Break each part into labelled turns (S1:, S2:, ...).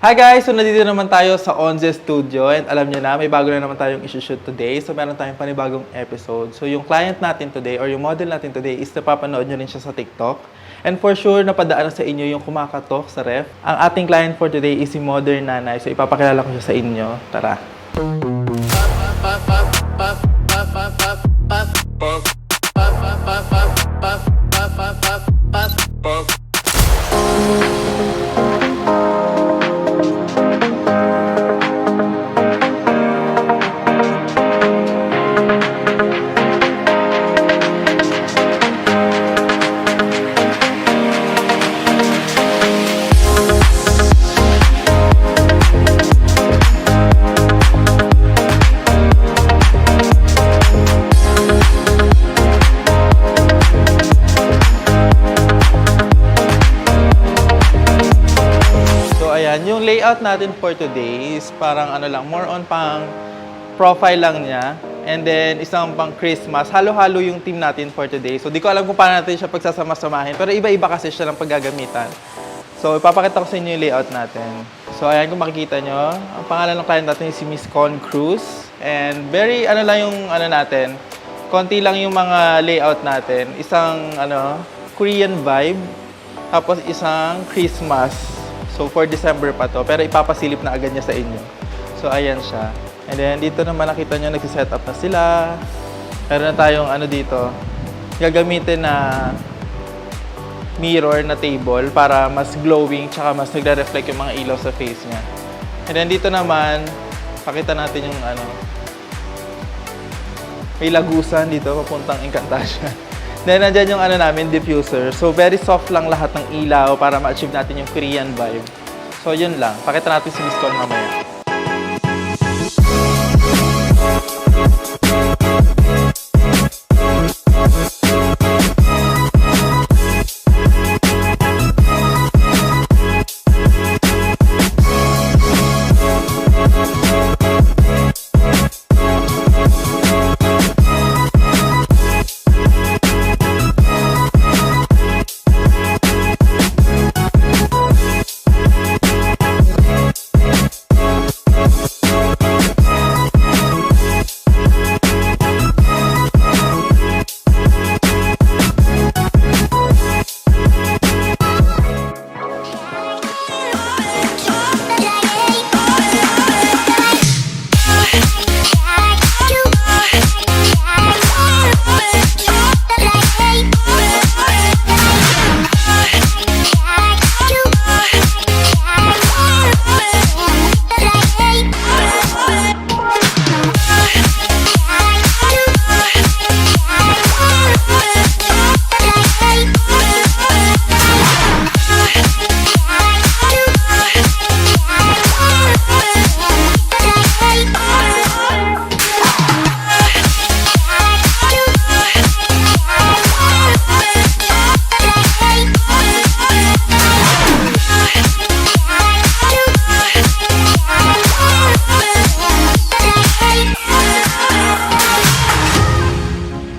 S1: Hi guys! So nandito naman tayo sa Onze Studio and alam nyo na, may bago na naman tayong isushoot today. So meron tayong panibagong episode. So yung client natin today or yung model natin today is napapanood nyo rin siya sa TikTok. And for sure, napadaan sa inyo yung kumakatok sa ref. Ang ating client for today is si Modern Nanay. So ipapakilala ko siya sa inyo. Tara! Yung layout natin for today is parang ano lang, more on pang profile lang niya. And then, isang pang Christmas. Halo-halo yung team natin for today. So, di ko alam kung paano natin siya pagsasama-samahin. Pero iba-iba kasi siya ng paggagamitan. So, ipapakita ko sa inyo yung layout natin. So, ayan kung makikita nyo. Ang pangalan ng client natin is si Miss Con Cruz. And very, ano lang yung ano natin. Konti lang yung mga layout natin. Isang, Korean vibe. Tapos, isang Christmas. So, for December pa to. Pero ipapasilip na agad niya sa inyo. So, ayan siya. And then, dito naman nakita nyo, nagsiset up na sila. Meron na tayong dito. Gagamitin na mirror na table para mas glowing tsaka mas nagre-reflect yung mga ilaw sa face niya. And then, dito naman, pakita natin yung may lagusan dito, papuntang Encantasia. Then, nandyan yung namin, diffuser. So, very soft lang lahat ng ilaw para ma-achieve natin yung Korean vibe. So, yun lang. Pakita natin si Miss Con mamaya.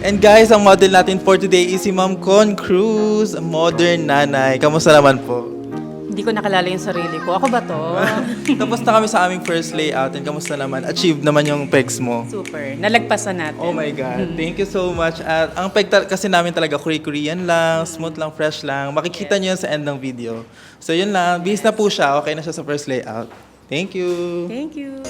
S1: And guys, ang model natin for today is si Ma'am Con Cruz, Modern Nanay. Kamusta naman po?
S2: Hindi ko nakalala yung sarili ko. Ako ba to?
S1: Tapos na kami sa aming first layout. And kamusta naman? Achieve naman yung pegs mo.
S2: Super. Nalagpasan natin.
S1: Oh my God. Thank you so much. At ang peg kasi namin talaga Korean lang, smooth lang, fresh lang. Makikita nyo yun sa end ng video. So yun lang. Bihis na po siya. Okay na siya sa first layout. Thank you.
S2: Thank you.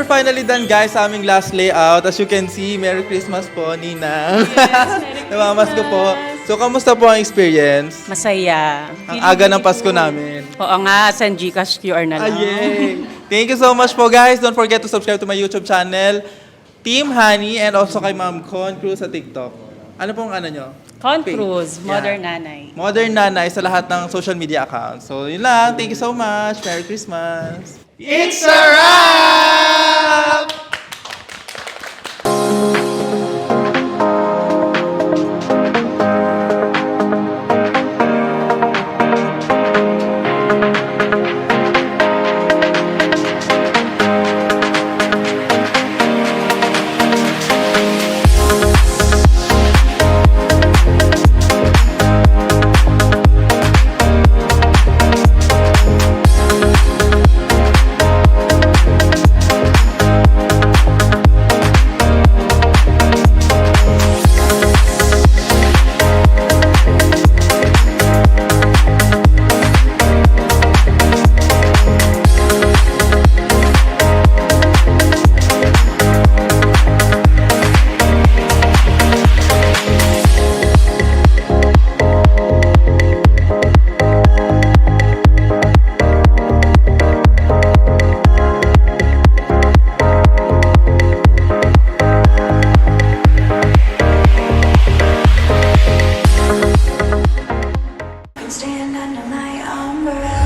S1: we're finally done guys sa aming last layout. As you can see, Merry Christmas po, Nina. Namamas ko po. So, kamusta po ang experience?
S2: Masaya.
S1: Ang aga ng Pasko namin.
S2: Oo nga, send Gcash QR na lang.
S1: Yay! Thank you so much po guys. Don't forget to subscribe to my YouTube channel, Team Honey, and also kay Ma'am Con Cruz sa TikTok. Ano pong ano nyo?
S2: Con
S1: Page.
S2: Cruz, Modern
S1: Yeah.
S2: Nanay.
S1: Modern Nanay sa lahat ng social media accounts. So, yun lang. Thank you so much. Merry Christmas. It's a wrap!
S3: Stand under my umbrella.